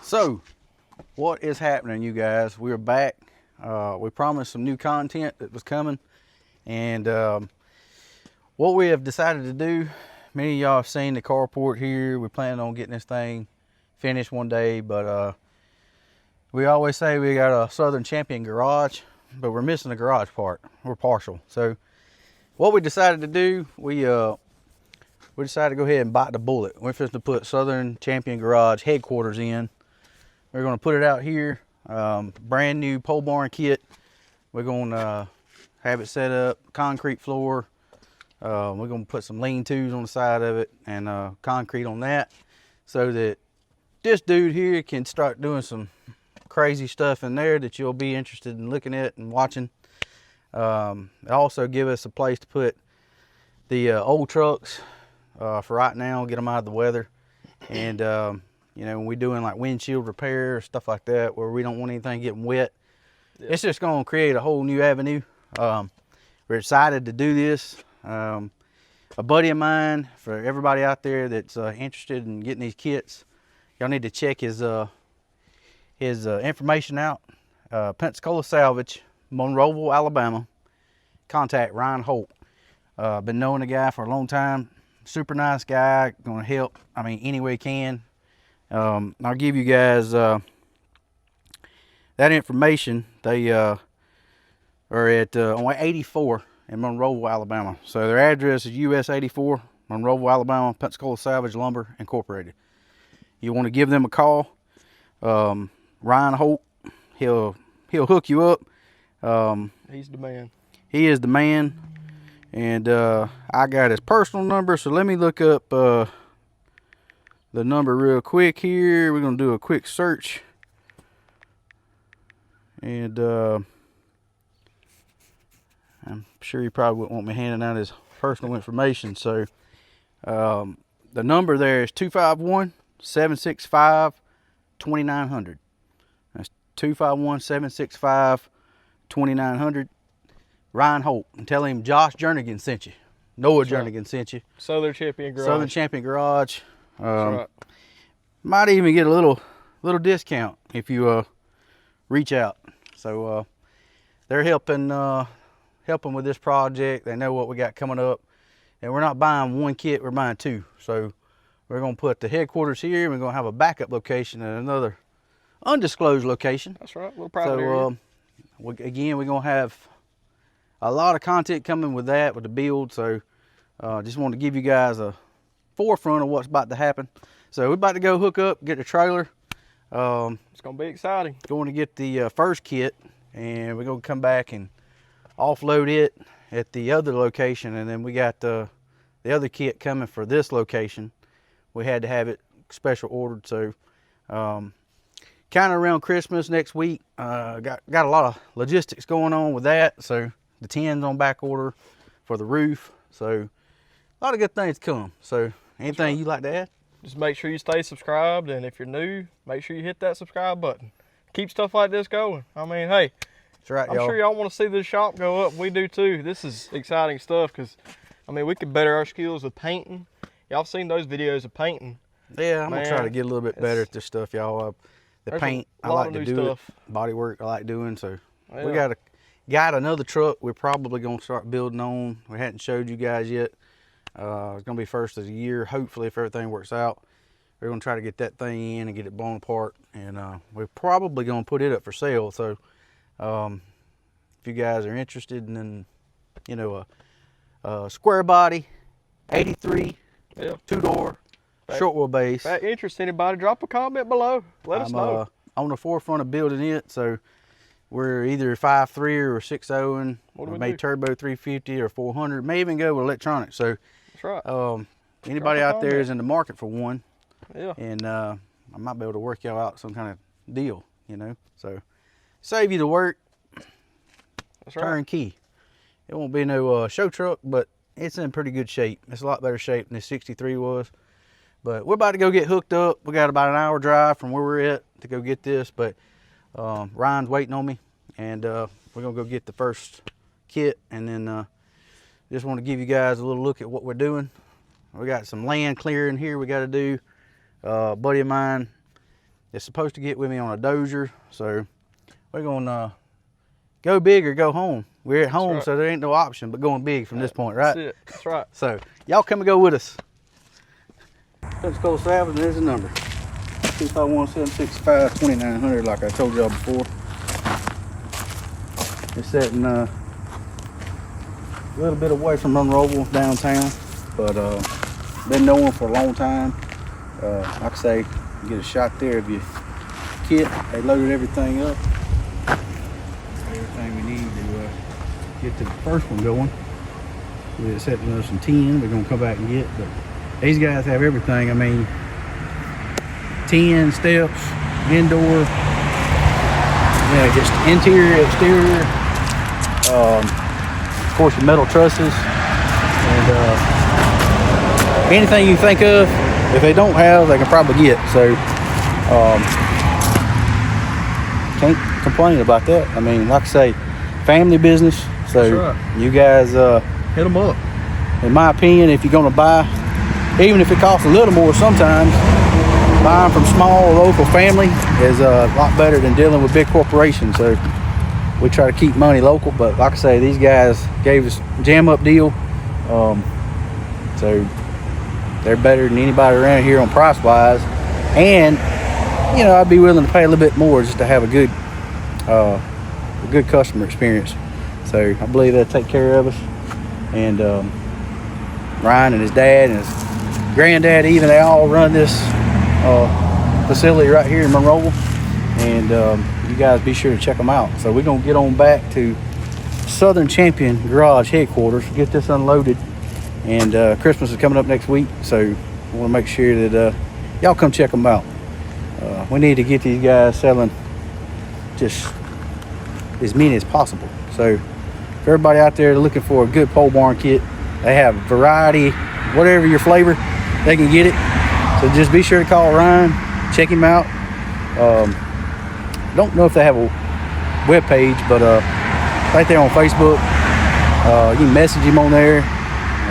So, what is happening, you guys? We're back. We promised some new content that was coming, and what we have decided to do, many of y'all have seen the carport here. We're planning on getting this thing finished one day, but we always say we got a Southern Champion garage, but we're missing the garage part. We're partial. So, what we decided to do, we decided to go ahead and bite the bullet. We're supposed to put Southern Champion garage headquarters in. We're going to put it out here, brand new pole barn kit. We're going to have it set up, concrete floor. We're going to put some lean-tos on the side of it and concrete on that, so that this dude here can start doing some crazy stuff in there that you'll be interested in looking at and watching. It also give us a place to put the old trucks for right now, get them out of the weather. And you know, when we're doing like windshield repair, stuff like that, where we don't want anything getting wet, it's just going to create a whole new avenue. We're excited to do this. A buddy of mine, for everybody out there that's interested in getting these kits, y'all need to check his information out. Pensacola Salvage, Monroeville, Alabama. Contact Ryan Holt. Been knowing the guy for a long time. Super nice guy, going to help, I mean, any way he can. I'll give you guys that information. They are at on 84 in Monroeville, Alabama. So their address is US 84, Monroeville, Alabama, Pensacola Salvage Lumber Incorporated. You want to give them a call. Ryan Holt, he'll hook you up. He's the man. He is the man. And I got his personal number, so let me look up the number real quick here. We're going to do a quick search. And I'm sure he probably wouldn't want me handing out his personal information. So the number there is 251-765-2900. That's 251-765-2900. Ryan Holt. And tell him Josh Jernigan sent you. Noah Jernigan sent you. Southern Champion Garage. Southern Champion Garage. Right. Might even get a little discount if you reach out. So they're helping with this project. They know what we got coming up, and we're not buying one kit, we're buying two. So we're going to put the headquarters here, and we're going to have a backup location at another undisclosed location. That's right, a little private area. Again, we're going to have a lot of content coming with that, with the build. So just wanted to give you guys a forefront of what's about to happen. So we're about to go hook up, get the trailer. It's going to be exciting. Going to get the first kit, and we're going to come back and offload it at the other location. And then we got the other kit coming for this location. We had to have it special ordered. So kind of around Christmas next week, got a lot of logistics going on with that. So the tins on back order for the roof. So a lot of good things come. So anything you like to add? Just make sure you stay subscribed, and if you're new, make sure you hit that subscribe button. Keep stuff like this going. I mean, hey, that's right, I'm sure y'all want to see this shop go up. We do too. This is exciting stuff because, I mean, we could better our skills with painting. Y'all seen those videos of painting? Yeah, I'm going to try to get a little bit better at this stuff, y'all. The paint, I like to do it. Body work, I like doing. So yeah. We got another truck we're probably going to start building on. We hadn't showed you guys yet. It's going to be first of the year, hopefully, if everything works out. We're going to try to get that thing in and get it blown apart. And we're probably going to put it up for sale. So if you guys are interested in, you know, a square body, 83, yeah, 2-door, short wheelbase. If that interests anybody, drop a comment below. Let us know. On the forefront of building it. So we're either 5.3 or 6.0, and may turbo 350 or 400. May even go with electronics. So that's right. Anybody out there is in the market for one. Yeah. And I might be able to work y'all out some kind of deal, you know. So save you the work. That's right. Turnkey. It won't be no show truck, but it's in pretty good shape. It's a lot better shape than the 63 was. But we're about to go get hooked up. We got about an hour drive from where we're at to go get this, but Ryan's waiting on me, and we're gonna go get the first kit, and then just want to give you guys a little look at what we're doing. We got some land clearing here we got to do. A buddy of mine is supposed to get with me on a dozer. So we're gonna go big or go home. We're at home, right. so there ain't no option but going big from this point, right? That's it. That's right. So y'all come and go with us. Pensacola Salvage, there's the number. 251-765-2900, like I told y'all before. It's sitting a little bit away from Monroeville downtown, but been knowing for a long time. Like I say, you get a shot there of your kit. They loaded everything up. Everything we need to get to the first one going. We're accepting us some tin we're gonna come back and get, but these guys have everything. I mean, 10 steps, indoor, yeah, just interior, exterior, of course your metal trusses, and anything you think of, if they don't have, they can probably get. So can't complain about that. I mean, like I say, family business. So That's right. You guys Hit them up. in my opinion, if you're gonna buy, even if it costs a little more sometimes, buying from small local family is a lot better than dealing with big corporations. So we try to keep money local, but like I say, these guys gave us a jam up deal. So they're better than anybody around here on price wise. And you know, I'd be willing to pay a little bit more just to have a good customer experience. So I believe they'll take care of us. And Ryan and his dad and his granddad, even, they all run this facility right here in Monroeville, and you guys be sure to check them out. So we're gonna get on back to Southern Champion Garage headquarters, get this unloaded, and Christmas is coming up next week, so I want to make sure that y'all come check them out. We need to get these guys selling just as many as possible. So if everybody out there looking for a good pole barn kit, they have variety, whatever your flavor, they can get it. So just be sure to call Ryan, check him out. Don't know if they have a web page, but right there on Facebook, you can message him on there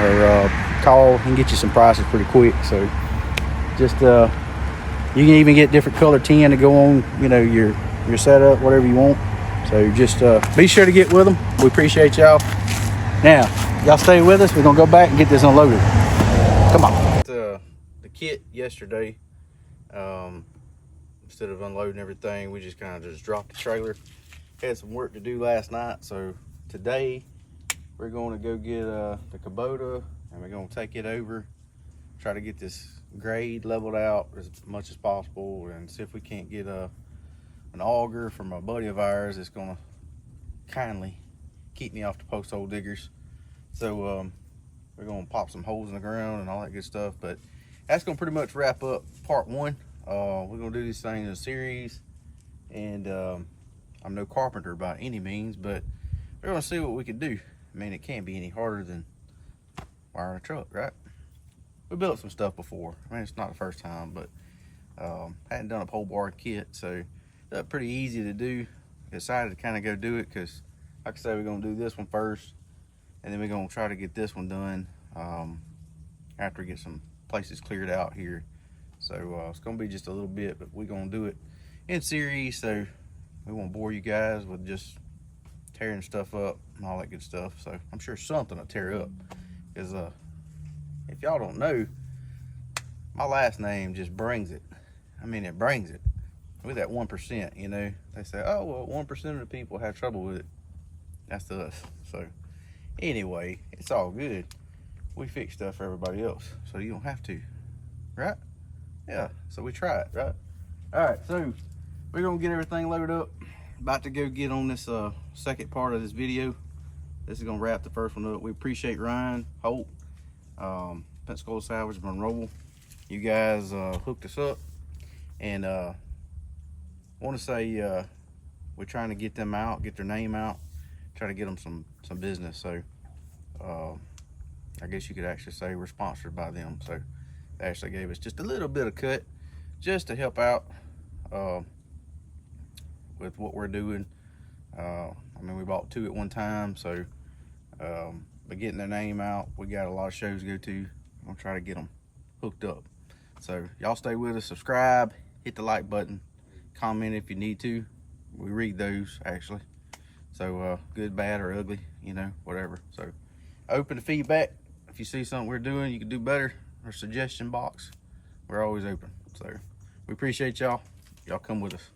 or call. He can get you some prices pretty quick. So just you can even get different color tin to go on, you know, your setup, whatever you want. So just be sure to get with them. We appreciate y'all. Now y'all stay with us. We're gonna go back and get this unloaded. Come on. The kit yesterday, instead of unloading everything, we just kind of just dropped the trailer. Had some work to do last night, so today we're going to go get the Kubota, and we're going to take it over, try to get this grade leveled out as much as possible, and see if we can't get an auger from a buddy of ours that's going to kindly keep me off the post hole diggers. So we're going to pop some holes in the ground and all that good stuff. But that's going to pretty much wrap up part one. We're going to do this thing in a series, and I'm no carpenter by any means, but we're going to see what we can do. I mean, it can't be any harder than wiring a truck, right? We built some stuff before. I mean, it's not the first time, but hadn't done a pole barn kit, so that's pretty easy to do. Decided to kind of go do it because, like I say, we're going to do this one first, and then we're going to try to get this one done after we get some places cleared out here. So it's going to be just a little bit, but we're going to do it in series, so we won't bore you guys with just tearing stuff up and all that good stuff. So I'm sure something will tear up, because if y'all don't know, my last name just brings it. I mean, it brings it. With that 1%, you know, they say, oh, well, 1% of the people have trouble with it. That's us. So anyway, it's all good. We fix stuff for everybody else, so you don't have to, right? Yeah, so we try it, right? All right, so we're gonna get everything loaded up. About to go get on this second part of this video. This is gonna wrap the first one up. We appreciate Ryan, Holt, Pensacola Salvage, Monroeville. You guys hooked us up, and want to say we're trying to get them out, get their name out, try to get them some business. So I guess you could actually say we're sponsored by them. So they actually gave us just a little bit of cut just to help out with what we're doing. I mean, we bought 2 at one time, so but getting their name out, we got a lot of shows to go to. I'm gonna try to get them hooked up. So y'all stay with us, subscribe, hit the like button, comment if you need to. We read those actually. So good, bad, or ugly, you know, whatever. So open to feedback. If you see something we're doing you can do better, or suggestion box, we're always open. So we appreciate y'all. Y'all come with us.